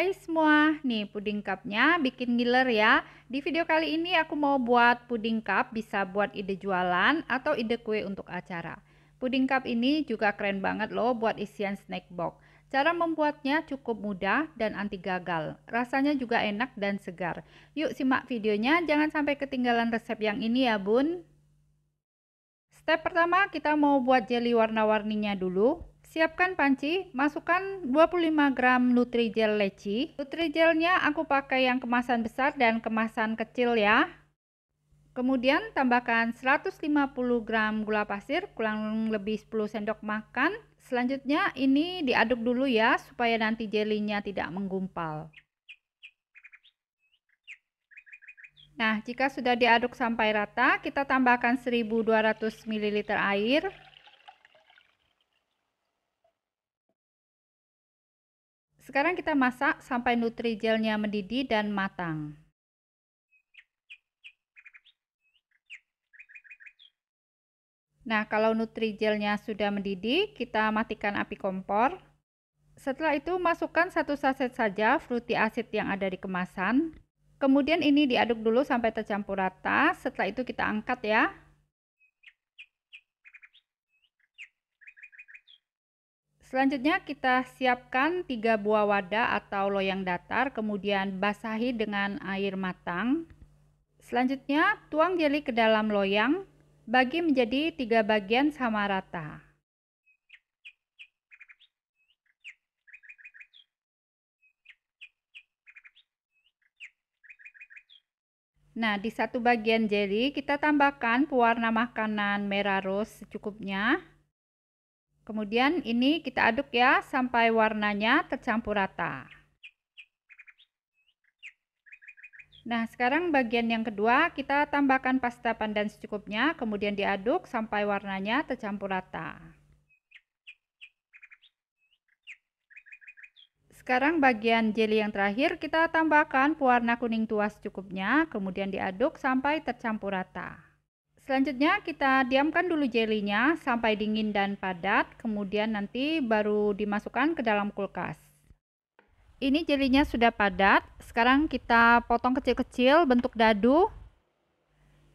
Hai semua, nih puding cupnya bikin ngiler ya. Di video kali ini aku mau buat puding cup, bisa buat ide jualan atau ide kue untuk acara. Puding cup ini juga keren banget loh buat isian snack box. Cara membuatnya cukup mudah dan anti gagal. Rasanya juga enak dan segar. Yuk simak videonya, jangan sampai ketinggalan resep yang ini ya bun. Step pertama, kita mau buat jelly warna-warninya dulu. Siapkan panci, masukkan 25 gram Nutrijel leci. Nutrijelnya aku pakai yang kemasan besar dan kemasan kecil ya. Kemudian tambahkan 150 gram gula pasir, kurang lebih 10 sendok makan. Selanjutnya ini diaduk dulu ya, supaya nanti jelinya tidak menggumpal. Nah, jika sudah diaduk sampai rata, kita tambahkan 1200 ml air. Sekarang kita masak sampai Nutrijelnya mendidih dan matang. Nah, kalau Nutrijelnya sudah mendidih, kita matikan api kompor. Setelah itu, masukkan 1 saset saja fruity acid yang ada di kemasan. Kemudian ini diaduk dulu sampai tercampur rata. Setelah itu kita angkat ya. Selanjutnya kita siapkan 3 buah wadah atau loyang datar, kemudian basahi dengan air matang. Selanjutnya tuang jeli ke dalam loyang, bagi menjadi 3 bagian sama rata. Nah, di satu bagian jeli kita tambahkan pewarna makanan merah rose secukupnya. Kemudian ini kita aduk ya sampai warnanya tercampur rata. Nah, sekarang bagian yang kedua kita tambahkan pasta pandan secukupnya, kemudian diaduk sampai warnanya tercampur rata. Sekarang bagian jeli yang terakhir kita tambahkan pewarna kuning tua secukupnya, kemudian diaduk sampai tercampur rata. Selanjutnya kita diamkan dulu jelinya sampai dingin dan padat, kemudian nanti baru dimasukkan ke dalam kulkas. Ini jelinya sudah padat, sekarang kita potong kecil-kecil bentuk dadu.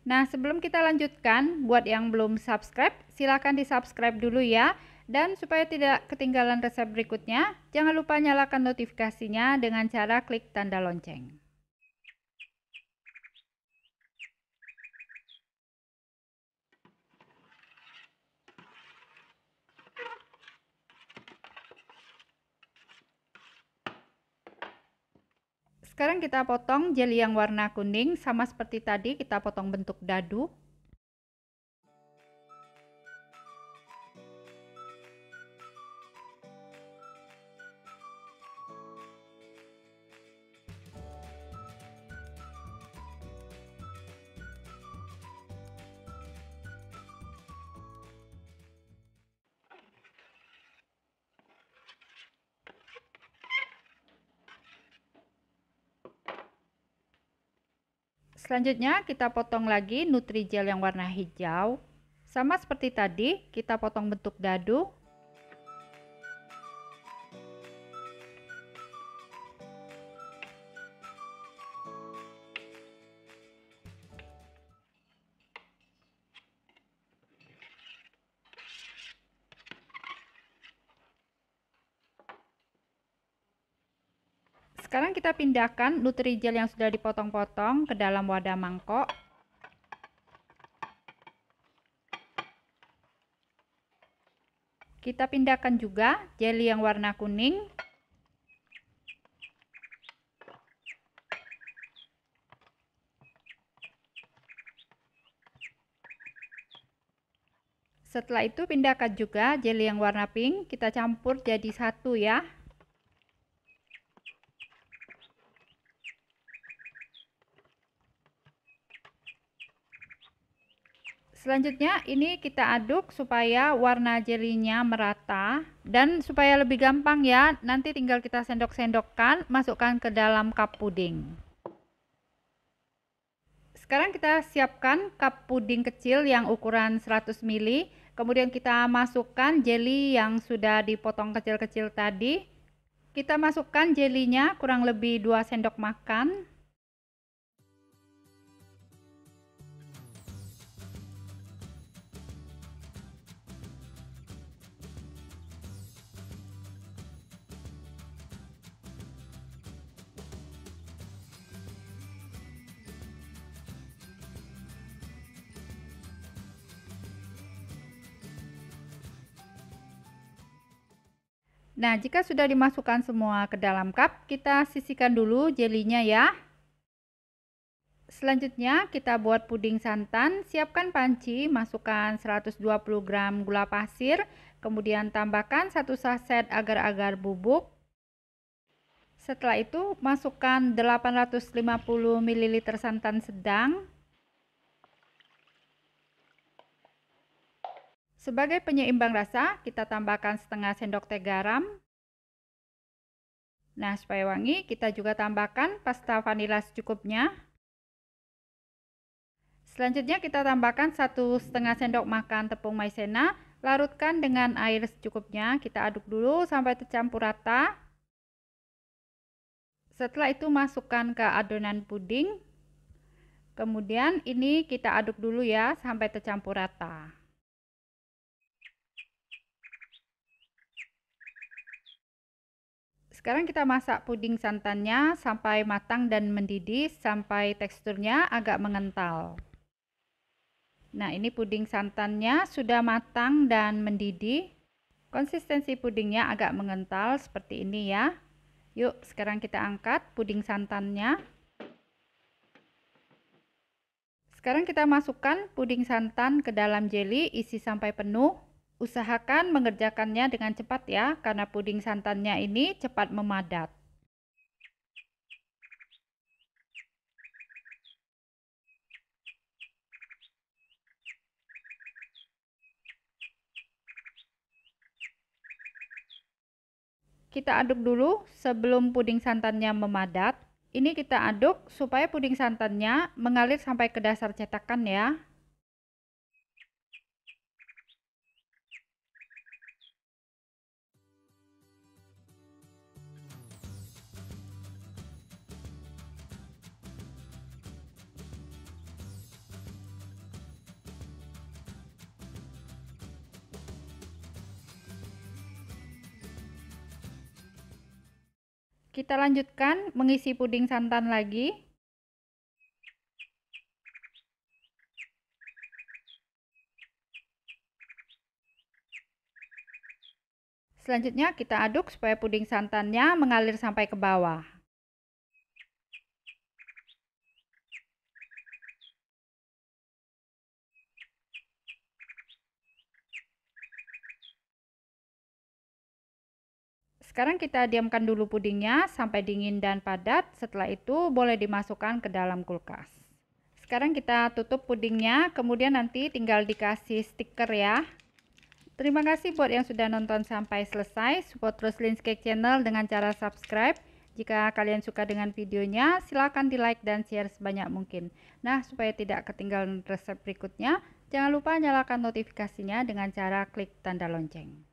Nah, sebelum kita lanjutkan, buat yang belum subscribe, silakan di subscribe dulu ya. Dan supaya tidak ketinggalan resep berikutnya, jangan lupa nyalakan notifikasinya dengan cara klik tanda lonceng. Sekarang kita potong jeli yang warna kuning, sama seperti tadi kita potong bentuk dadu. Selanjutnya kita potong lagi Nutrijel yang warna hijau. Sama seperti tadi, kita potong bentuk dadu. Sekarang kita pindahkan Nutrijel yang sudah dipotong-potong ke dalam wadah mangkok. Kita pindahkan juga jeli yang warna kuning. Setelah itu pindahkan juga jeli yang warna pink, kita campur jadi satu ya. Selanjutnya ini kita aduk supaya warna jelinya merata dan supaya lebih gampang ya, nanti tinggal kita sendok-sendokkan, masukkan ke dalam cup puding. Sekarang kita siapkan cup puding kecil yang ukuran 100 ml, kemudian kita masukkan jeli yang sudah dipotong kecil-kecil tadi. Kita masukkan jelinya kurang lebih 2 sendok makan. Nah, jika sudah dimasukkan semua ke dalam cup, kita sisihkan dulu jelinya ya. Selanjutnya kita buat puding santan. Siapkan panci, masukkan 120 gram gula pasir, kemudian tambahkan 1 saset agar-agar bubuk. Setelah itu masukkan 850 ml santan sedang. Sebagai penyeimbang rasa, kita tambahkan setengah sendok teh garam. Nah, supaya wangi, kita juga tambahkan pasta vanila secukupnya. Selanjutnya kita tambahkan 1,5 sendok makan tepung maizena. Larutkan dengan air secukupnya. Kita aduk dulu sampai tercampur rata. Setelah itu masukkan ke adonan puding. Kemudian ini kita aduk dulu ya sampai tercampur rata. Sekarang kita masak puding santannya sampai matang dan mendidih sampai teksturnya agak mengental. Nah, ini puding santannya sudah matang dan mendidih. Konsistensi pudingnya agak mengental seperti ini ya. Yuk, sekarang kita angkat puding santannya. Sekarang kita masukkan puding santan ke dalam jeli, isi sampai penuh. Usahakan mengerjakannya dengan cepat ya, karena puding santannya ini cepat memadat. Kita aduk dulu sebelum puding santannya memadat. Ini kita aduk supaya puding santannya mengalir sampai ke dasar cetakan ya. Kita lanjutkan mengisi puding santan lagi. Selanjutnya kita aduk supaya puding santannya mengalir sampai ke bawah. Sekarang kita diamkan dulu pudingnya sampai dingin dan padat. Setelah itu boleh dimasukkan ke dalam kulkas. Sekarang kita tutup pudingnya, kemudian nanti tinggal dikasih stiker ya. Terima kasih buat yang sudah nonton sampai selesai. Support terus Lin's Cake Channel dengan cara subscribe. Jika kalian suka dengan videonya, silahkan di like dan share sebanyak mungkin. Nah, supaya tidak ketinggalan resep berikutnya, jangan lupa nyalakan notifikasinya dengan cara klik tanda lonceng.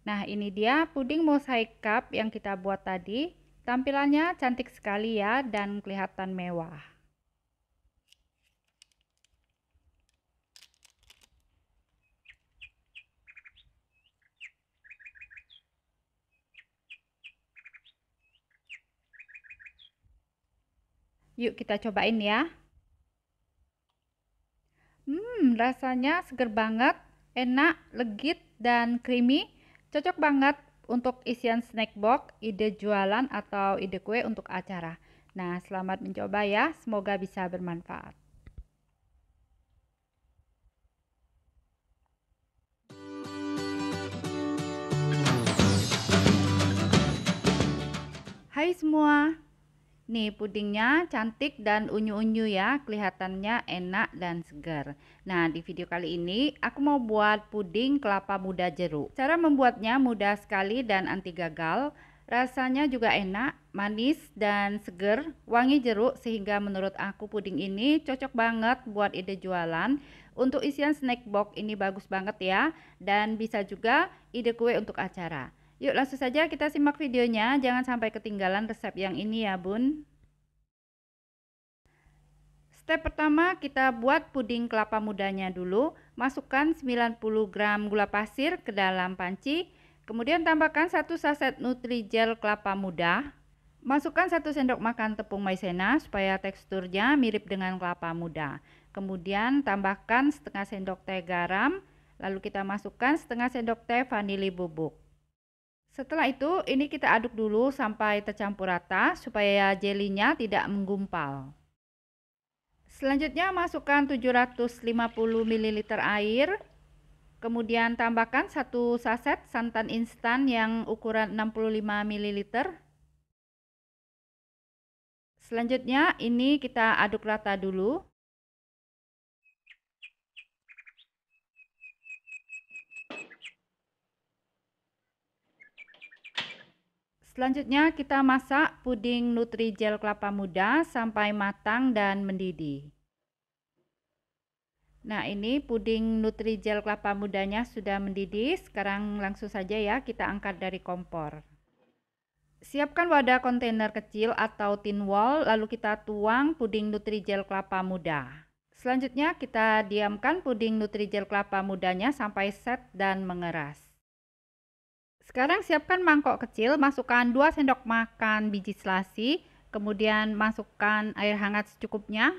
Nah, ini dia puding mosaik cup yang kita buat tadi. Tampilannya cantik sekali ya dan kelihatan mewah. Yuk kita cobain ya. Rasanya seger banget, enak, legit, dan creamy. Cocok banget untuk isian snack box, ide jualan, atau ide kue untuk acara. Nah, selamat mencoba ya. Semoga bisa bermanfaat. Hai semua. Nih pudingnya cantik dan unyu-unyu ya, kelihatannya enak dan segar. Nah, di video kali ini aku mau buat puding kelapa muda jeruk. Cara membuatnya mudah sekali dan anti gagal. Rasanya juga enak, manis dan segar, wangi jeruk, sehingga menurut aku puding ini cocok banget buat ide jualan. Untuk isian snack box ini bagus banget ya, dan bisa juga ide kue untuk acara. Yuk langsung saja kita simak videonya, jangan sampai ketinggalan resep yang ini ya bun. Step pertama, kita buat puding kelapa mudanya dulu. Masukkan 90 gram gula pasir ke dalam panci. Kemudian tambahkan 1 saset Nutrijel kelapa muda. Masukkan 1 sendok makan tepung maizena supaya teksturnya mirip dengan kelapa muda. Kemudian tambahkan setengah sendok teh garam. Lalu kita masukkan setengah sendok teh vanili bubuk. Setelah itu, ini kita aduk dulu sampai tercampur rata supaya jelinya tidak menggumpal. Selanjutnya masukkan 750 ml air. Kemudian tambahkan 1 saset santan instan yang ukuran 65 ml. Selanjutnya ini kita aduk rata dulu. Selanjutnya kita masak puding Nutrijel kelapa muda sampai matang dan mendidih. Nah, ini puding Nutrijel kelapa mudanya sudah mendidih. Sekarang langsung saja ya kita angkat dari kompor. Siapkan wadah kontainer kecil atau tin wall, lalu kita tuang puding Nutrijel kelapa muda. Selanjutnya kita diamkan puding Nutrijel kelapa mudanya sampai set dan mengeras. Sekarang siapkan mangkok kecil, masukkan 2 sendok makan biji selasi, kemudian masukkan air hangat secukupnya.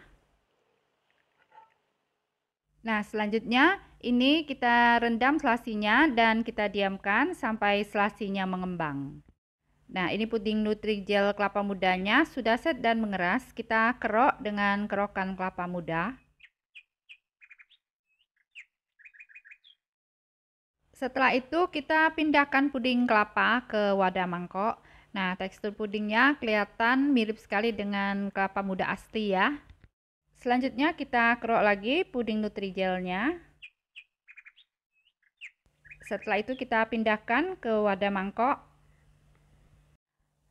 Nah, selanjutnya ini kita rendam selasinya dan kita diamkan sampai selasinya mengembang. Nah, ini puding Nutrijel kelapa mudanya sudah set dan mengeras. Kita kerok dengan kerokan kelapa muda. Setelah itu kita pindahkan puding kelapa ke wadah mangkok. Nah, tekstur pudingnya kelihatan mirip sekali dengan kelapa muda asli ya. Selanjutnya kita kerok lagi puding Nutrijelnya. Setelah itu kita pindahkan ke wadah mangkok.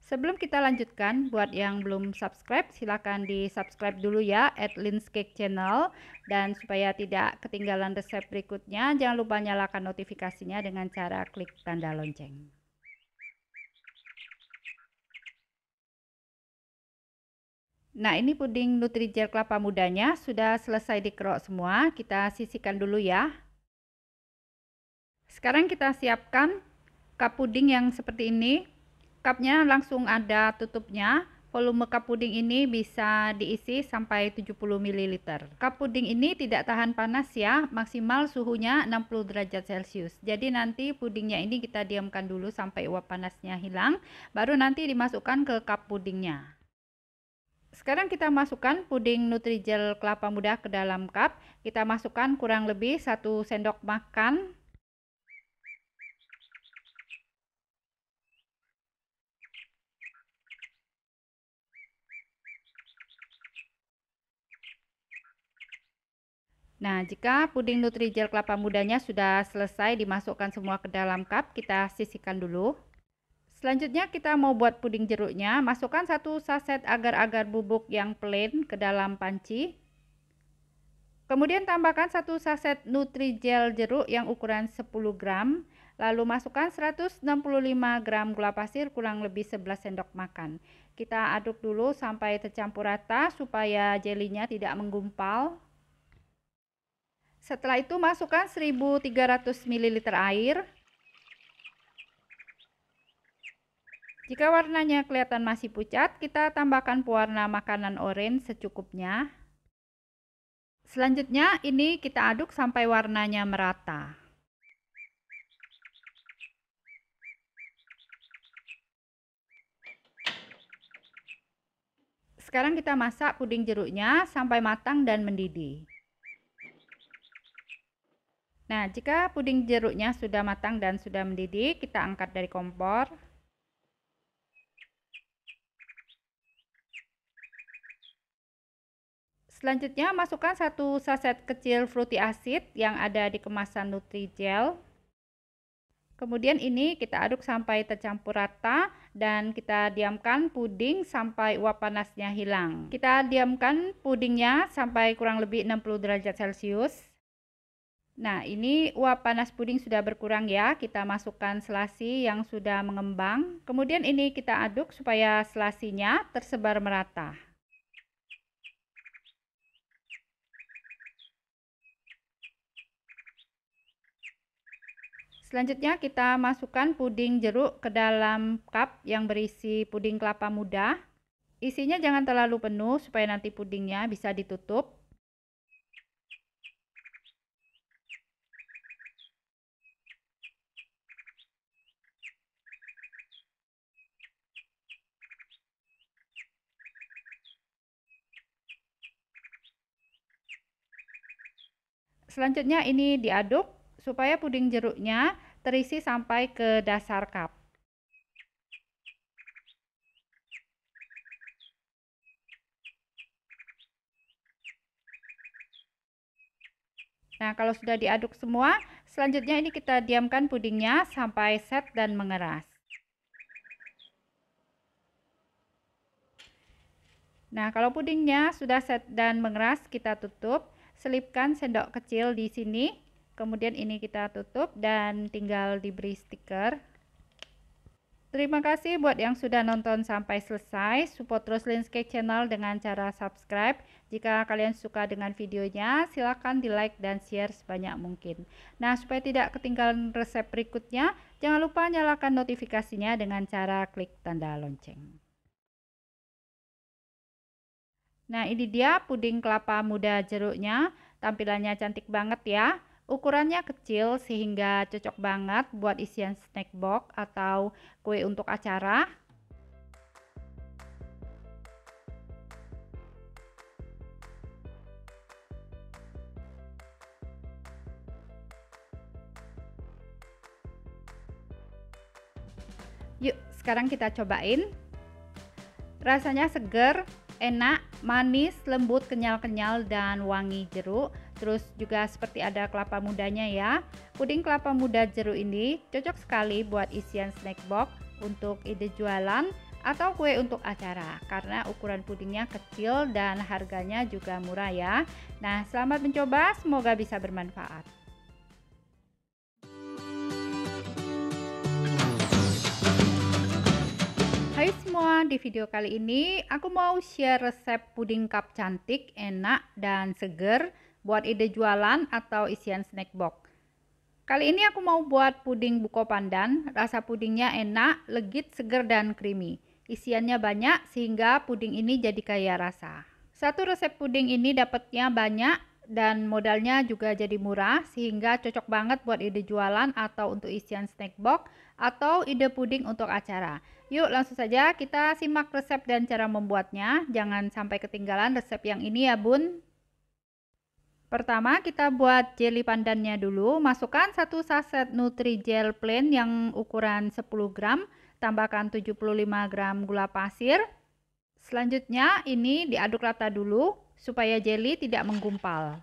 Sebelum kita lanjutkan, buat yang belum subscribe, silakan di subscribe dulu ya, Lynn's Cake Channel. Dan supaya tidak ketinggalan resep berikutnya, jangan lupa nyalakan notifikasinya dengan cara klik tanda lonceng. Nah, ini puding Nutrijel kelapa mudanya sudah selesai dikerok semua. Kita sisihkan dulu ya. Sekarang kita siapkan cup puding yang seperti ini. Cupnya langsung ada tutupnya. Volume cup puding ini bisa diisi sampai 70 ml. Cup puding ini tidak tahan panas ya, maksimal suhunya 60 derajat Celcius. Jadi nanti pudingnya ini kita diamkan dulu sampai uap panasnya hilang, baru nanti dimasukkan ke cup pudingnya. Sekarang kita masukkan puding Nutrijel kelapa muda ke dalam cup. Kita masukkan kurang lebih 1 sendok makan. Nah, jika puding Nutrijel kelapa mudanya sudah selesai dimasukkan semua ke dalam cup, kita sisihkan dulu. Selanjutnya kita mau buat puding jeruknya. Masukkan 1 saset agar-agar bubuk yang plain ke dalam panci. Kemudian tambahkan 1 saset Nutrijel jeruk yang ukuran 10 gram. Lalu masukkan 165 gram gula pasir kurang lebih 11 sendok makan. Kita aduk dulu sampai tercampur rata supaya jelinya tidak menggumpal. Setelah itu masukkan 1300 ml air. Jika warnanya kelihatan masih pucat, kita tambahkan pewarna makanan oranye secukupnya. Selanjutnya ini kita aduk sampai warnanya merata. Sekarang kita masak puding jeruknya sampai matang dan mendidih. Nah, jika puding jeruknya sudah matang dan sudah mendidih, kita angkat dari kompor. Selanjutnya masukkan 1 saset kecil fruity acid yang ada di kemasan Nutrijel. Kemudian ini kita aduk sampai tercampur rata dan kita diamkan puding sampai uap panasnya hilang. Kita diamkan pudingnya sampai kurang lebih 60 derajat Celcius. Nah, ini uap panas puding sudah berkurang ya. Kita masukkan selasi yang sudah mengembang. Kemudian ini kita aduk supaya selasinya tersebar merata. Selanjutnya kita masukkan puding jeruk ke dalam cup yang berisi puding kelapa muda. Isinya jangan terlalu penuh supaya nanti pudingnya bisa ditutup. Selanjutnya ini diaduk supaya puding jeruknya terisi sampai ke dasar cup. Nah, kalau sudah diaduk semua, selanjutnya ini kita diamkan pudingnya sampai set dan mengeras. Nah, kalau pudingnya sudah set dan mengeras, kita tutup. Selipkan sendok kecil di sini. Kemudian ini kita tutup dan tinggal diberi stiker. Terima kasih buat yang sudah nonton sampai selesai. Support terus Linscake Channel dengan cara subscribe. Jika kalian suka dengan videonya, silakan di like dan share sebanyak mungkin. Nah, supaya tidak ketinggalan resep berikutnya, jangan lupa nyalakan notifikasinya dengan cara klik tanda lonceng. Nah, ini dia puding kelapa muda jeruknya. Tampilannya cantik banget ya. Ukurannya kecil sehingga cocok banget buat isian snack box atau kue untuk acara. Yuk, sekarang kita cobain. Rasanya seger, enak, manis, lembut, kenyal-kenyal, dan wangi jeruk. Terus juga seperti ada kelapa mudanya ya. Puding kelapa muda jeruk ini cocok sekali buat isian snack box, untuk ide jualan, atau kue untuk acara. Karena ukuran pudingnya kecil dan harganya juga murah ya. Nah, selamat mencoba, semoga bisa bermanfaat. Hai semua, di video kali ini aku mau share resep puding cup cantik, enak, dan seger buat ide jualan atau isian snack box. Kali ini aku mau buat puding buko pandan. Rasa pudingnya enak, legit, seger, dan creamy. Isiannya banyak sehingga puding ini jadi kaya rasa. Satu resep puding ini dapatnya banyak dan modalnya juga jadi murah sehingga cocok banget buat ide jualan atau untuk isian snack box atau ide puding untuk acara. Yuk langsung saja kita simak resep dan cara membuatnya. Jangan sampai ketinggalan resep yang ini ya bun. Pertama kita buat jelly pandannya dulu. Masukkan 1 saset Nutrijel plain yang ukuran 10 gram. Tambahkan 75 gram gula pasir. Selanjutnya ini diaduk rata dulu supaya jelly tidak menggumpal.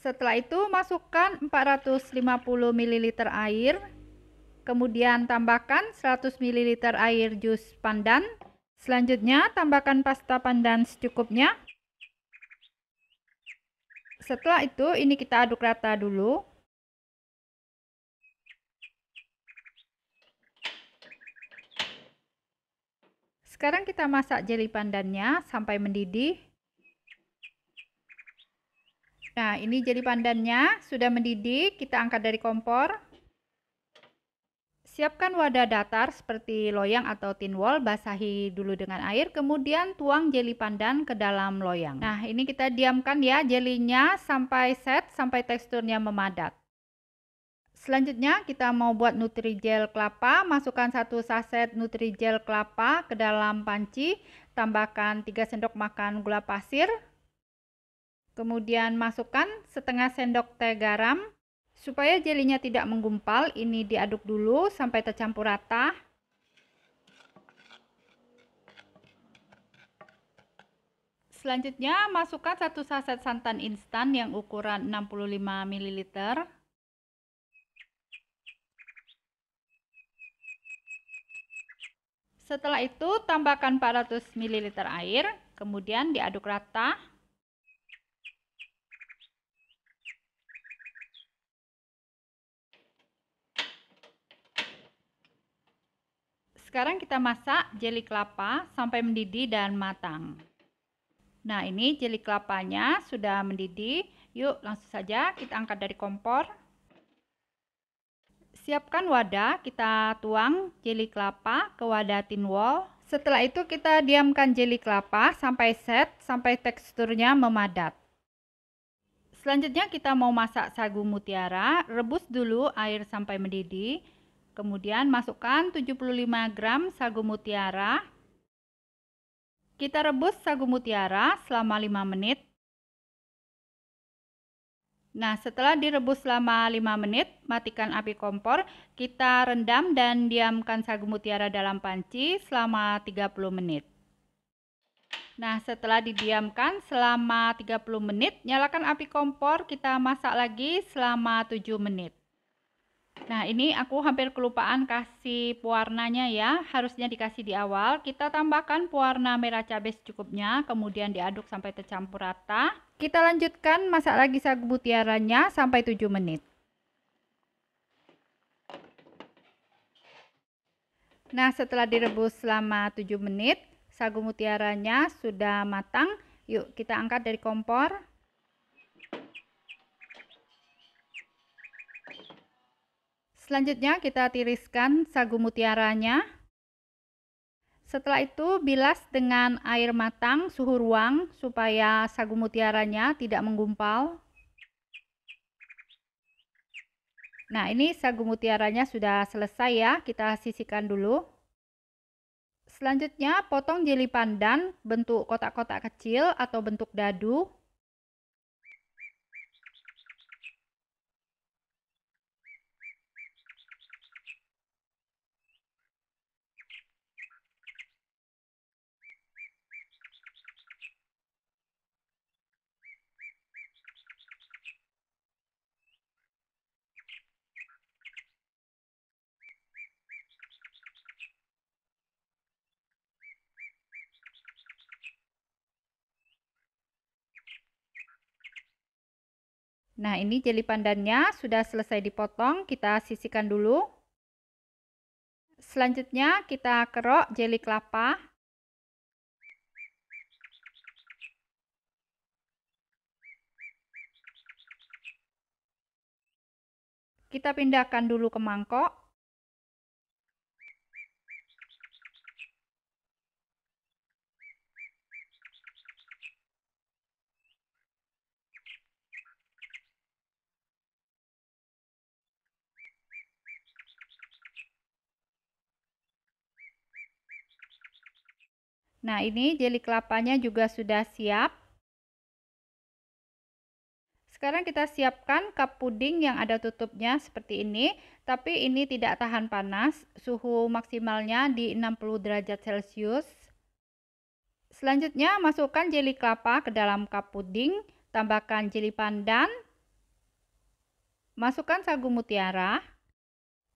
Setelah itu masukkan 450 ml air. Kemudian tambahkan 100 ml air jus pandan. Selanjutnya tambahkan pasta pandan secukupnya. Setelah itu ini kita aduk rata dulu. Sekarang kita masak jelly pandannya sampai mendidih. Nah, ini jelly pandannya sudah mendidih, kita angkat dari kompor. Siapkan wadah datar seperti loyang atau tin wall, basahi dulu dengan air, kemudian tuang jelly pandan ke dalam loyang. Nah, ini kita diamkan ya jelinya sampai set, sampai teksturnya memadat. Selanjutnya kita mau buat Nutrijel kelapa. Masukkan 1 saset Nutrijel kelapa ke dalam panci, tambahkan 3 sendok makan gula pasir. Kemudian masukkan setengah sendok teh garam. Supaya jelinya tidak menggumpal, ini diaduk dulu sampai tercampur rata. Selanjutnya masukkan 1 saset santan instan yang ukuran 65 ml. Setelah itu tambahkan 400 ml air, kemudian diaduk rata. Sekarang kita masak jeli kelapa sampai mendidih dan matang. Nah, ini jeli kelapanya sudah mendidih. Yuk, langsung saja kita angkat dari kompor. Siapkan wadah, kita tuang jeli kelapa ke wadah tin wall. Setelah itu kita diamkan jeli kelapa sampai set, sampai teksturnya memadat. Selanjutnya kita mau masak sagu mutiara. Rebus dulu air sampai mendidih. Kemudian masukkan 75 gram sagu mutiara. Kita rebus sagu mutiara selama 5 menit. Nah, setelah direbus selama 5 menit, matikan api kompor. Kita rendam dan diamkan sagu mutiara dalam panci selama 30 menit. Nah, setelah didiamkan selama 30 menit, nyalakan api kompor, kita masak lagi selama 7 menit. Nah, ini aku hampir kelupaan kasih pewarnanya ya, harusnya dikasih di awal. Kita tambahkan pewarna merah cabai secukupnya, kemudian diaduk sampai tercampur rata. Kita lanjutkan masak lagi sagu mutiaranya sampai 7 menit. Nah, setelah direbus selama 7 menit, sagu mutiaranya sudah matang. Yuk, kita angkat dari kompor. Selanjutnya kita tiriskan sagu mutiaranya. Setelah itu bilas dengan air matang suhu ruang supaya sagu mutiaranya tidak menggumpal. Nah, ini sagu mutiaranya sudah selesai ya, kita sisihkan dulu. Selanjutnya potong jeli pandan bentuk kotak-kotak kecil atau bentuk dadu. Nah, ini jeli pandannya sudah selesai dipotong, kita sisihkan dulu. Selanjutnya kita kerok jeli kelapa. Kita pindahkan dulu ke mangkok. Nah, ini jeli kelapanya juga sudah siap. Sekarang kita siapkan cup puding yang ada tutupnya seperti ini, tapi ini tidak tahan panas, suhu maksimalnya di 60 derajat Celcius. Selanjutnya masukkan jeli kelapa ke dalam cup puding, tambahkan jeli pandan, masukkan sagu mutiara,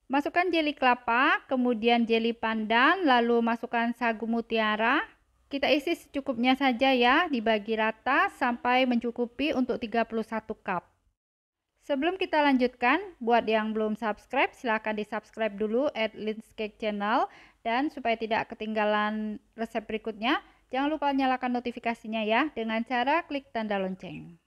masukkan jeli kelapa, kemudian jeli pandan, lalu masukkan sagu mutiara. Kita isi secukupnya saja ya, dibagi rata sampai mencukupi untuk 31 cup. Sebelum kita lanjutkan, buat yang belum subscribe, silahkan di subscribe dulu Lynn's Cake Channel. Dan supaya tidak ketinggalan resep berikutnya, jangan lupa nyalakan notifikasinya ya, dengan cara klik tanda lonceng.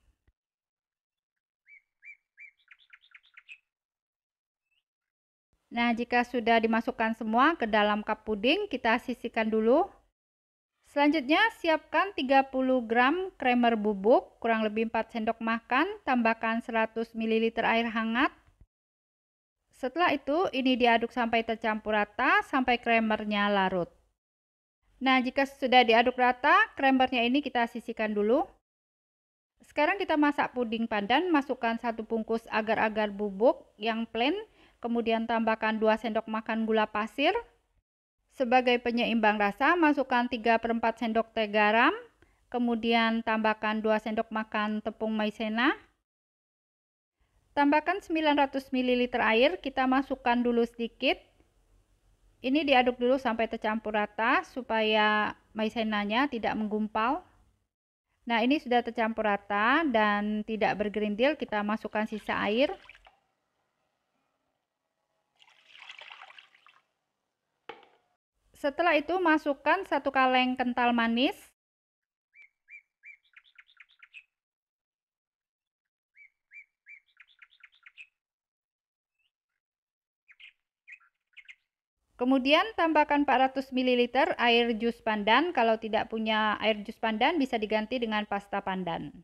Nah, jika sudah dimasukkan semua ke dalam cup puding, kita sisihkan dulu. Selanjutnya, siapkan 30 gram creamer bubuk, kurang lebih 4 sendok makan, tambahkan 100 ml air hangat. Setelah itu, ini diaduk sampai tercampur rata, sampai creamernya larut. Nah, jika sudah diaduk rata, creamernya ini kita sisihkan dulu. Sekarang kita masak puding pandan, masukkan 1 bungkus agar-agar bubuk yang plain, kemudian tambahkan 2 sendok makan gula pasir. Sebagai penyeimbang rasa, masukkan 3/4 sendok teh garam, kemudian tambahkan 2 sendok makan tepung maizena. Tambahkan 900 ml air, kita masukkan dulu sedikit. Ini diaduk dulu sampai tercampur rata supaya maizenanya tidak menggumpal. Nah, ini sudah tercampur rata dan tidak bergerindil, kita masukkan sisa air. Setelah itu masukkan 1 kaleng kental manis. Kemudian tambahkan 400 ml air jus pandan. Kalau tidak punya air jus pandan bisa diganti dengan pasta pandan.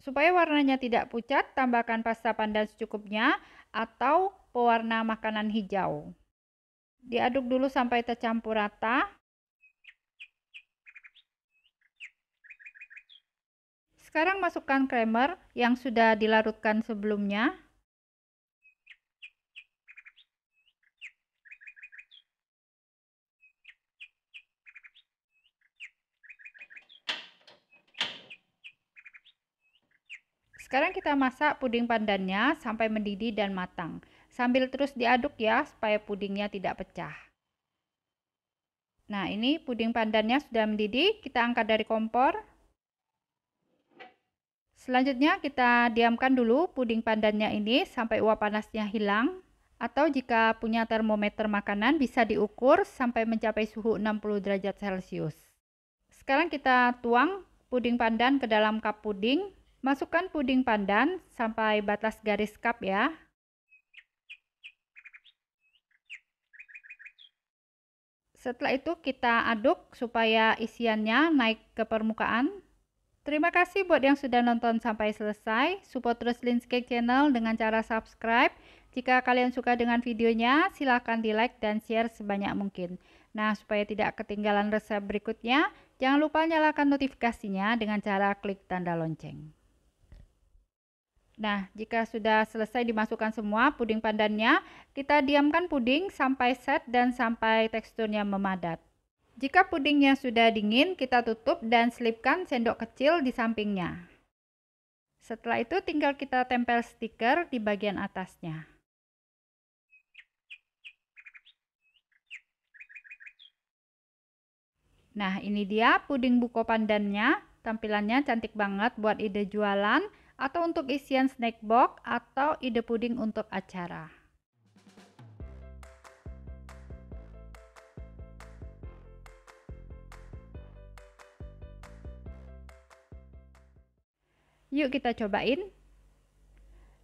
Supaya warnanya tidak pucat, tambahkan pasta pandan secukupnya atau pewarna makanan hijau. Diaduk dulu sampai tercampur rata. Sekarang masukkan creamer yang sudah dilarutkan sebelumnya. Sekarang kita masak puding pandannya sampai mendidih dan matang. Sambil terus diaduk ya, supaya pudingnya tidak pecah. Nah, ini puding pandannya sudah mendidih, kita angkat dari kompor. Selanjutnya kita diamkan dulu puding pandannya ini sampai uap panasnya hilang. Atau jika punya termometer makanan bisa diukur sampai mencapai suhu 60 derajat Celcius. Sekarang kita tuang puding pandan ke dalam cup puding. Masukkan puding pandan sampai batas garis cup ya. Setelah itu kita aduk supaya isiannya naik ke permukaan. Terima kasih buat yang sudah nonton sampai selesai. Support terus Linscake Channel dengan cara subscribe. Jika kalian suka dengan videonya, silahkan di like dan share sebanyak mungkin. Nah, supaya tidak ketinggalan resep berikutnya, jangan lupa nyalakan notifikasinya dengan cara klik tanda lonceng. Nah, jika sudah selesai dimasukkan semua puding pandannya, kita diamkan puding sampai set dan sampai teksturnya memadat. Jika pudingnya sudah dingin, kita tutup dan selipkan sendok kecil di sampingnya. Setelah itu tinggal kita tempel stiker di bagian atasnya. Nah, ini dia puding buko pandannya. Tampilannya cantik banget buat ide jualan atau untuk isian snack box atau ide puding untuk acara. Yuk kita cobain.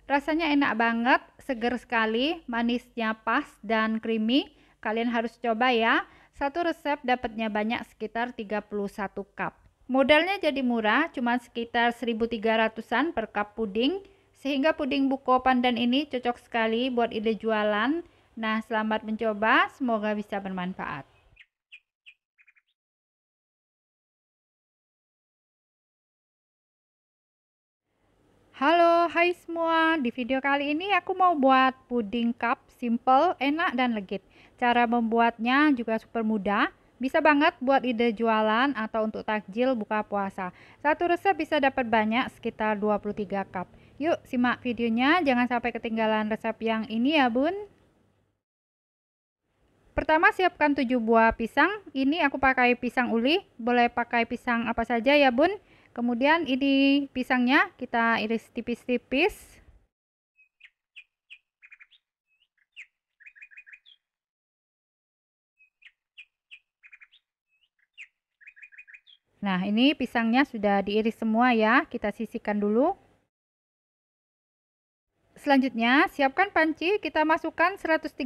Rasanya enak banget, seger sekali, manisnya pas dan creamy. Kalian harus coba ya. Satu resep dapatnya banyak, sekitar 31 cup. Modalnya jadi murah, cuma sekitar 1.300-an per cup puding. Sehingga puding buko pandan ini cocok sekali buat ide jualan. Nah, selamat mencoba, semoga bisa bermanfaat. Halo, hai semua. Di video kali ini aku mau buat puding cup simple, enak dan legit. Cara membuatnya juga super mudah. Bisa banget buat ide jualan atau untuk takjil buka puasa. Satu resep bisa dapat banyak, sekitar 23 cup. Yuk, simak videonya, jangan sampai ketinggalan resep yang ini ya, Bun. Pertama, siapkan 7 buah pisang. Ini aku pakai pisang uli, boleh pakai pisang apa saja ya, Bun. Kemudian ini pisangnya kita iris tipis-tipis. Nah, ini pisangnya sudah diiris semua ya, kita sisihkan dulu. Selanjutnya, siapkan panci, kita masukkan 130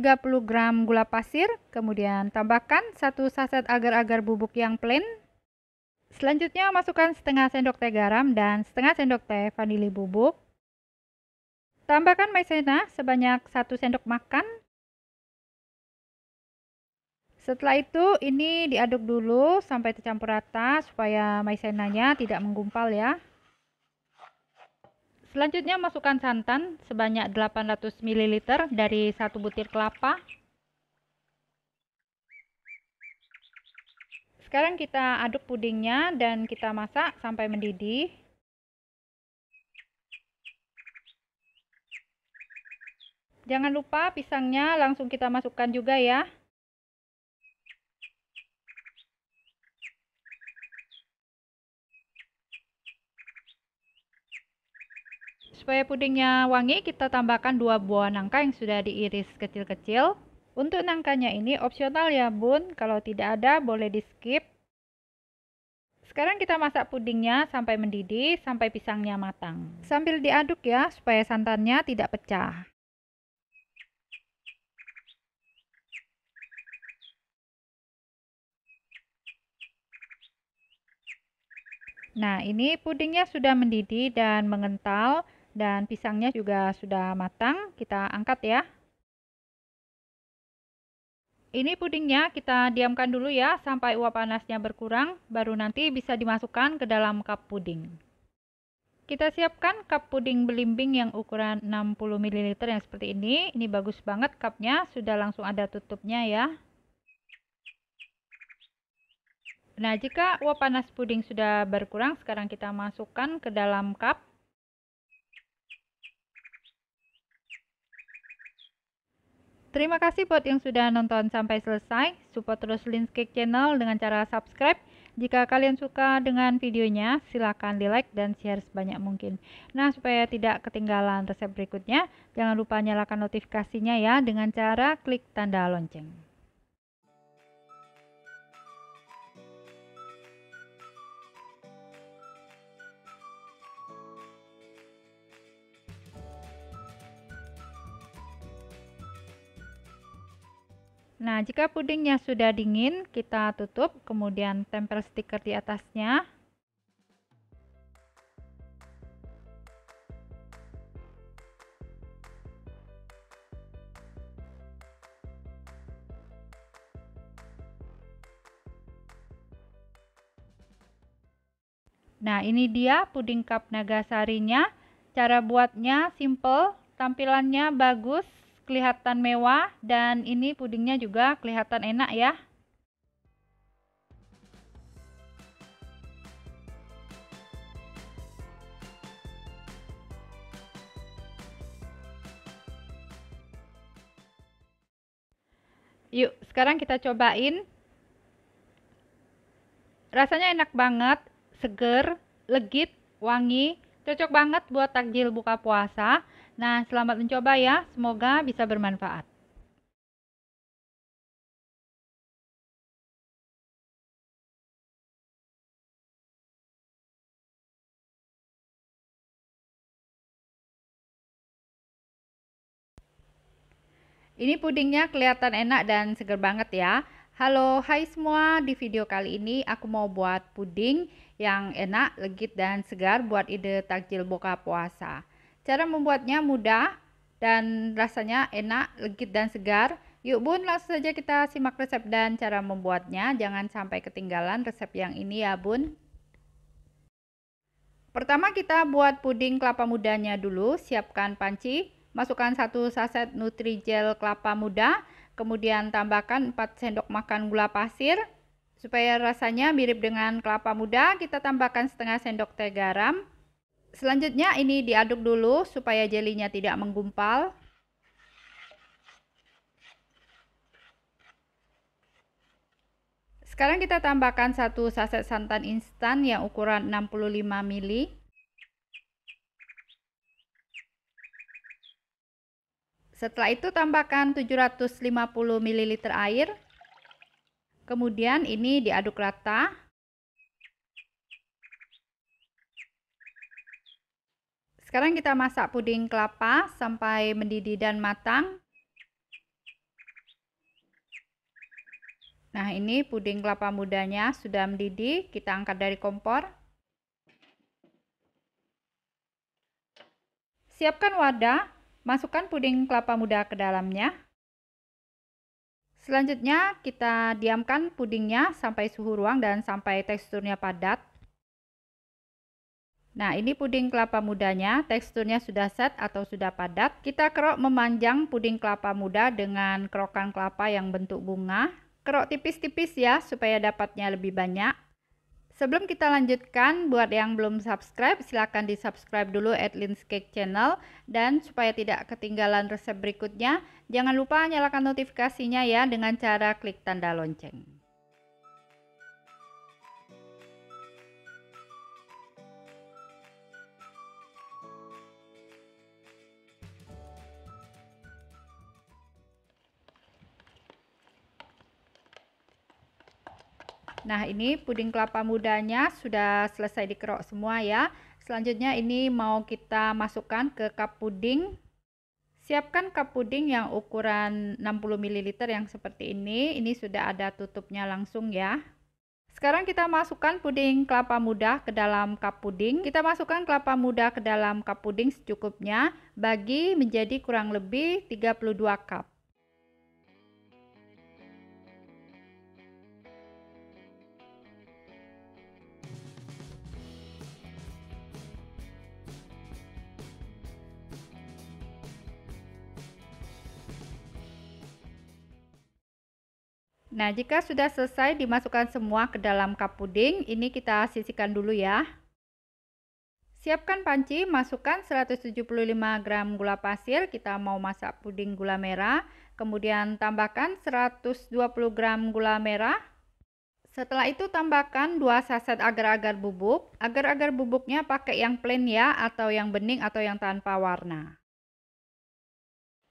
gram gula pasir, kemudian tambahkan 1 saset agar-agar bubuk yang plain. Selanjutnya, masukkan setengah sendok teh garam dan setengah sendok teh vanili bubuk. Tambahkan maizena sebanyak 1 sendok makan. Setelah itu, ini diaduk dulu sampai tercampur rata supaya maizenanya tidak menggumpal ya. Selanjutnya masukkan santan sebanyak 800 ml dari 1 butir kelapa. Sekarang kita aduk pudingnya dan kita masak sampai mendidih. Jangan lupa pisangnya langsung kita masukkan juga ya. Supaya pudingnya wangi, kita tambahkan 2 buah nangka yang sudah diiris kecil-kecil. Untuk nangkanya ini opsional ya bun, kalau tidak ada boleh di skip. Sekarang kita masak pudingnya sampai mendidih, sampai pisangnya matang. Sambil diaduk ya, supaya santannya tidak pecah. Nah, ini pudingnya sudah mendidih dan mengental, dan pisangnya juga sudah matang. Kita angkat ya. Ini pudingnya kita diamkan dulu ya, sampai uap panasnya berkurang, baru nanti bisa dimasukkan ke dalam cup puding. Kita siapkan cup puding belimbing yang ukuran 60 ml yang seperti ini. Ini bagus banget cupnya, sudah langsung ada tutupnya ya. Nah, jika uap panas puding sudah berkurang, sekarang kita masukkan ke dalam cup. Terima kasih buat yang sudah nonton sampai selesai. Support terus Lin's Cake Channel dengan cara subscribe. Jika kalian suka dengan videonya, silakan di like dan share sebanyak mungkin. Nah, supaya tidak ketinggalan resep berikutnya, jangan lupa nyalakan notifikasinya ya dengan cara klik tanda lonceng. Nah, jika pudingnya sudah dingin, kita tutup, kemudian tempel stiker di atasnya. Nah, ini dia puding cup Nagasarinya. Cara buatnya simple, tampilannya bagus, kelihatan mewah, dan ini pudingnya juga kelihatan enak ya. Yuk, sekarang kita cobain. Rasanya enak banget, seger, legit, wangi, cocok banget buat takjil buka puasa. Nah, selamat mencoba ya, semoga bisa bermanfaat. Ini pudingnya kelihatan enak dan seger banget ya. Halo, hai semua. Di video kali ini aku mau buat puding yang enak, legit, dan segar buat ide takjil buka puasa. Cara membuatnya mudah dan rasanya enak, legit, dan segar. Yuk bun, langsung saja kita simak resep dan cara membuatnya. Jangan sampai ketinggalan resep yang ini ya bun. Pertama kita buat puding kelapa mudanya dulu. Siapkan panci, masukkan 1 saset Nutrijel kelapa muda, kemudian tambahkan 4 sendok makan gula pasir. Supaya rasanya mirip dengan kelapa muda, kita tambahkan setengah sendok teh garam. Selanjutnya ini diaduk dulu supaya jelinya tidak menggumpal. Sekarang kita tambahkan 1 saset santan instan yang ukuran 65 ml. Setelah itu tambahkan 750 ml air. Kemudian ini diaduk rata. Sekarang kita masak puding kelapa sampai mendidih dan matang. Nah, ini puding kelapa mudanya sudah mendidih, kita angkat dari kompor. Siapkan wadah, masukkan puding kelapa muda ke dalamnya. Selanjutnya kita diamkan pudingnya sampai suhu ruang dan sampai teksturnya padat. Nah, ini puding kelapa mudanya, teksturnya sudah set atau sudah padat. Kita kerok memanjang puding kelapa muda dengan kerokan kelapa yang bentuk bunga. Kerok tipis-tipis ya, supaya dapatnya lebih banyak. Sebelum kita lanjutkan, buat yang belum subscribe, silahkan di subscribe dulu Lin's Cake Channel. Dan supaya tidak ketinggalan resep berikutnya, jangan lupa nyalakan notifikasinya ya dengan cara klik tanda lonceng. Nah, ini puding kelapa mudanya sudah selesai dikerok semua ya. Selanjutnya ini mau kita masukkan ke cup puding. Siapkan cup puding yang ukuran 60 ml yang seperti ini. Ini sudah ada tutupnya langsung ya. Sekarang kita masukkan puding kelapa muda ke dalam cup puding. Kita masukkan kelapa muda ke dalam cup puding secukupnya, bagi menjadi kurang lebih 32 cup. Nah, jika sudah selesai dimasukkan semua ke dalam cup puding, ini kita sisihkan dulu ya. Siapkan panci, masukkan 175 gram gula pasir, kita mau masak puding gula merah. Kemudian tambahkan 120 gram gula merah. Setelah itu tambahkan 2 saset agar-agar bubuk. Agar-agar bubuknya pakai yang plain ya, atau yang bening atau yang tanpa warna.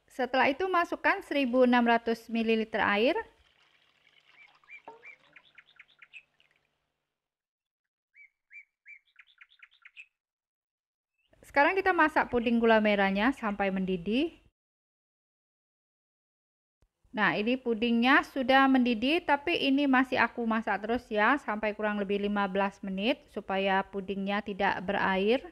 Setelah itu masukkan 1600 ml air. Sekarang kita masak puding gula merahnya sampai mendidih. Nah, ini pudingnya sudah mendidih, tapi ini masih aku masak terus ya, sampai kurang lebih 15 menit supaya pudingnya tidak berair.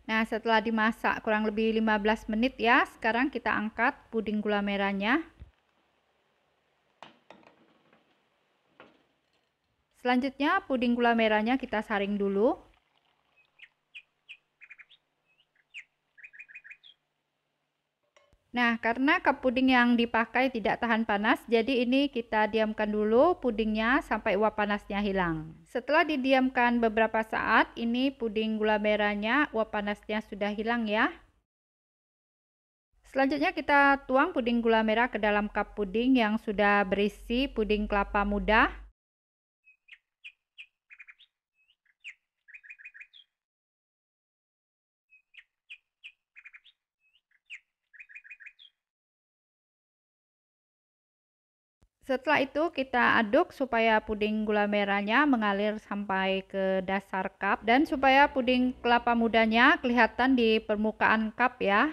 Nah, setelah dimasak kurang lebih 15 menit ya, sekarang kita angkat puding gula merahnya. Selanjutnya puding gula merahnya kita saring dulu. Nah, karena cup puding yang dipakai tidak tahan panas, jadi ini kita diamkan dulu pudingnya sampai uap panasnya hilang. Setelah didiamkan beberapa saat, ini puding gula merahnya uap panasnya sudah hilang ya. Selanjutnya kita tuang puding gula merah ke dalam cup puding yang sudah berisi puding kelapa muda. Setelah itu kita aduk supaya puding gula merahnya mengalir sampai ke dasar cup dan supaya puding kelapa mudanya kelihatan di permukaan cup ya.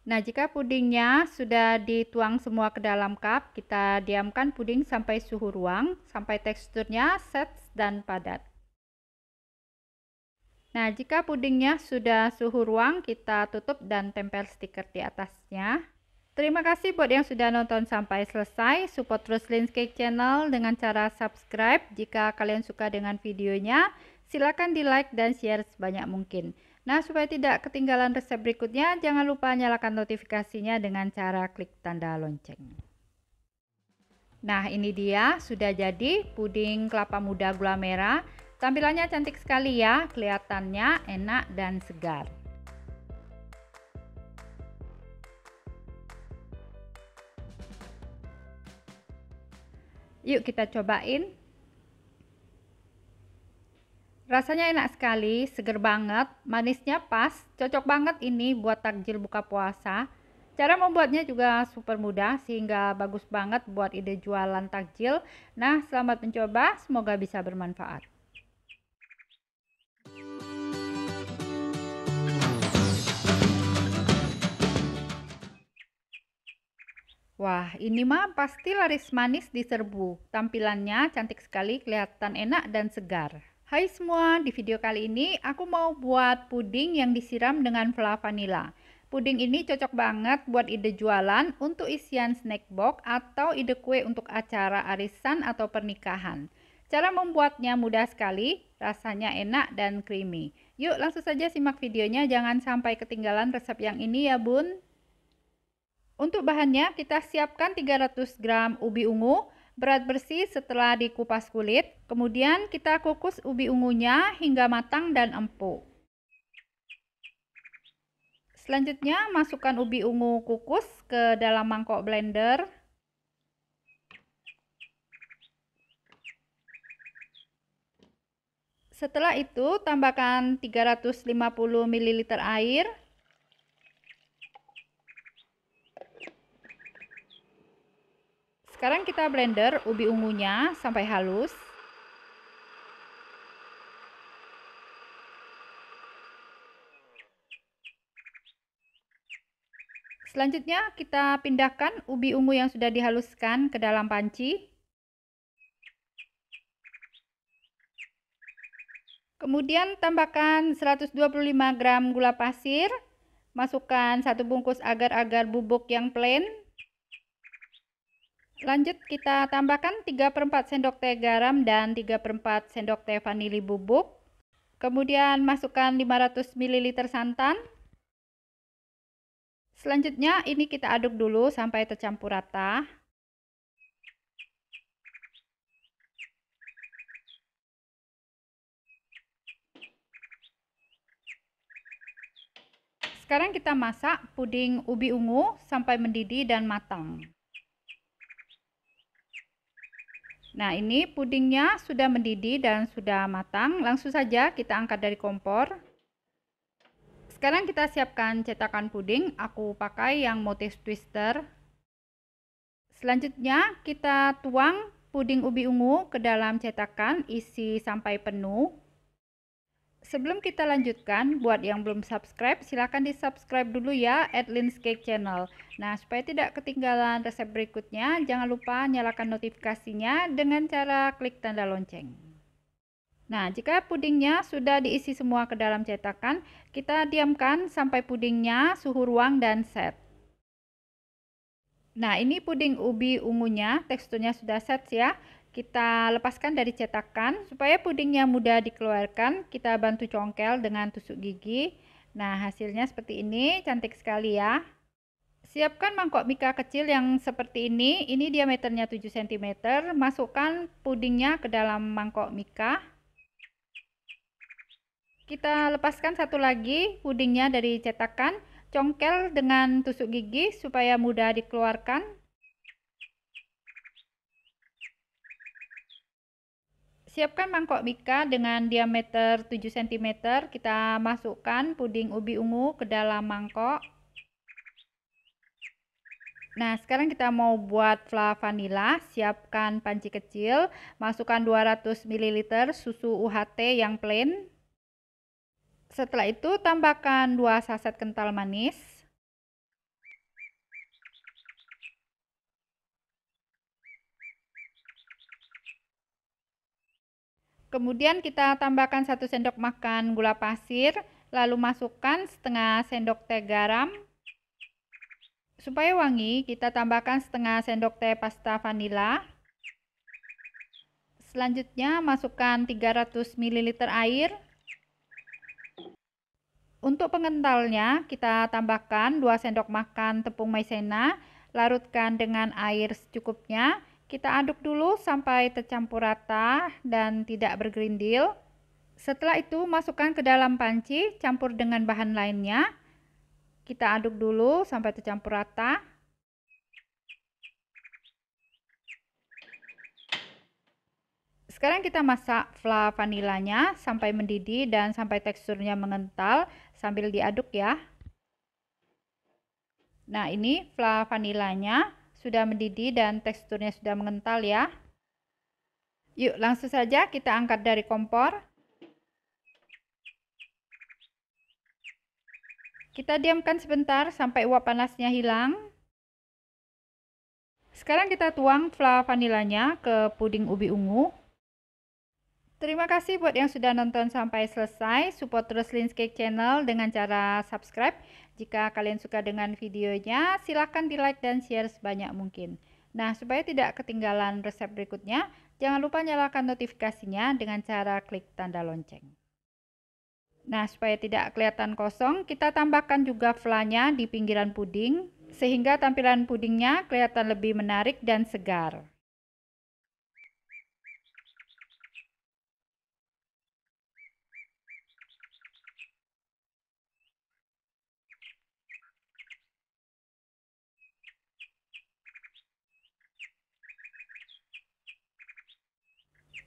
Nah, jika pudingnya sudah dituang semua ke dalam cup, kita diamkan puding sampai suhu ruang, sampai teksturnya set dan padat. Nah, jika pudingnya sudah suhu ruang, kita tutup dan tempel stiker di atasnya. Terima kasih buat yang sudah nonton sampai selesai. Support terus Lynn's Cake Channel dengan cara subscribe. Jika kalian suka dengan videonya, silakan di like dan share sebanyak mungkin. Nah, supaya tidak ketinggalan resep berikutnya, jangan lupa nyalakan notifikasinya dengan cara klik tanda lonceng. Nah, ini dia sudah jadi puding kelapa muda gula merah. Tampilannya cantik sekali ya, kelihatannya enak dan segar. Yuk kita cobain. Rasanya enak sekali, seger banget, manisnya pas, cocok banget ini buat takjil buka puasa. Cara membuatnya juga super mudah sehingga bagus banget buat ide jualan takjil. Nah, selamat mencoba, semoga bisa bermanfaat. Wah, ini mah pasti laris manis di serbu. Tampilannya cantik sekali, kelihatan enak dan segar. Hai semua, di video kali ini aku mau buat puding yang disiram dengan fla vanila. Puding ini cocok banget buat ide jualan untuk isian snack box atau ide kue untuk acara arisan atau pernikahan. Cara membuatnya mudah sekali, rasanya enak dan creamy. Yuk langsung saja simak videonya, jangan sampai ketinggalan resep yang ini ya bun. Untuk bahannya kita siapkan 300 gram ubi ungu, berat bersih setelah dikupas kulit. Kemudian kita kukus ubi ungunya hingga matang dan empuk. Selanjutnya masukkan ubi ungu kukus ke dalam mangkok blender. Setelah itu tambahkan 350 ml air. Sekarang kita blender ubi ungunya sampai halus. Selanjutnya kita pindahkan ubi ungu yang sudah dihaluskan ke dalam panci. Kemudian tambahkan 125 gram gula pasir. Masukkan 1 bungkus agar-agar bubuk yang plain. Lanjut kita tambahkan 3/4 sendok teh garam dan 3/4 sendok teh vanili bubuk. Kemudian masukkan 500 ml santan. Selanjutnya ini kita aduk dulu sampai tercampur rata. Sekarang kita masak puding ubi ungu sampai mendidih dan matang. Nah, ini pudingnya sudah mendidih dan sudah matang. Langsung saja kita angkat dari kompor. Sekarang kita siapkan cetakan puding. Aku pakai yang motif twister. Selanjutnya kita tuang puding ubi ungu ke dalam cetakan, isi sampai penuh. Sebelum kita lanjutkan, buat yang belum subscribe, silahkan di subscribe dulu ya, Adleen's Cake Channel. Nah, supaya tidak ketinggalan resep berikutnya, jangan lupa nyalakan notifikasinya dengan cara klik tanda lonceng. Nah, jika pudingnya sudah diisi semua ke dalam cetakan, kita diamkan sampai pudingnya suhu ruang dan set. Nah, ini puding ubi ungunya, teksturnya sudah set ya. Kita lepaskan dari cetakan supaya pudingnya mudah dikeluarkan. Kita bantu congkel dengan tusuk gigi. Nah, hasilnya seperti ini, cantik sekali ya. Siapkan mangkok mika kecil yang seperti ini. Ini diameternya 7 cm. Masukkan pudingnya ke dalam mangkok mika. Kita lepaskan satu lagi pudingnya dari cetakan. Congkel dengan tusuk gigi supaya mudah dikeluarkan. Siapkan mangkok mika dengan diameter 7 cm. Kita masukkan puding ubi ungu ke dalam mangkok. Nah, sekarang kita mau buat fla vanila. Siapkan panci kecil. Masukkan 200 ml susu UHT yang plain. Setelah itu tambahkan 2 saset kental manis. Kemudian kita tambahkan 1 sendok makan gula pasir, lalu masukkan setengah sendok teh garam. Supaya wangi, kita tambahkan setengah sendok teh pasta vanila. Selanjutnya masukkan 300 ml air. Untuk pengentalnya, kita tambahkan 2 sendok makan tepung maizena, larutkan dengan air secukupnya. Kita aduk dulu sampai tercampur rata dan tidak bergerindil. Setelah itu masukkan ke dalam panci, campur dengan bahan lainnya. Kita aduk dulu sampai tercampur rata. Sekarang kita masak fla vanilanya sampai mendidih dan sampai teksturnya mengental sambil diaduk ya. Nah, ini fla vanilanya sudah mendidih dan teksturnya sudah mengental ya. Yuk, langsung saja kita angkat dari kompor. Kita diamkan sebentar sampai uap panasnya hilang. Sekarang kita tuang fla vanilanya ke puding ubi ungu. Terima kasih buat yang sudah nonton sampai selesai. Support terus Adleen's Cake Channel dengan cara subscribe. Jika kalian suka dengan videonya, silahkan di like dan share sebanyak mungkin. Nah, supaya tidak ketinggalan resep berikutnya, jangan lupa nyalakan notifikasinya dengan cara klik tanda lonceng. Nah, supaya tidak kelihatan kosong, kita tambahkan juga flanya di pinggiran puding, sehingga tampilan pudingnya kelihatan lebih menarik dan segar.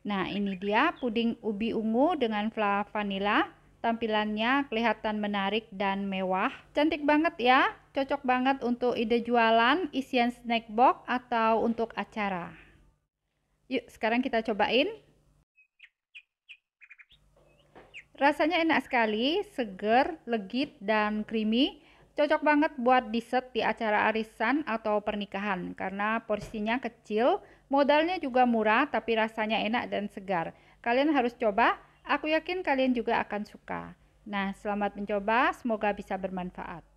Nah, ini dia puding ubi ungu dengan fla vanila. Tampilannya kelihatan menarik dan mewah. Cantik banget ya, cocok banget untuk ide jualan, isian snack box, atau untuk acara. Yuk, sekarang kita cobain. Rasanya enak sekali, seger, legit, dan creamy. Cocok banget buat dessert di acara arisan atau pernikahan karena porsinya kecil, modalnya juga murah tapi rasanya enak dan segar. Kalian harus coba, aku yakin kalian juga akan suka. Nah, selamat mencoba, semoga bisa bermanfaat.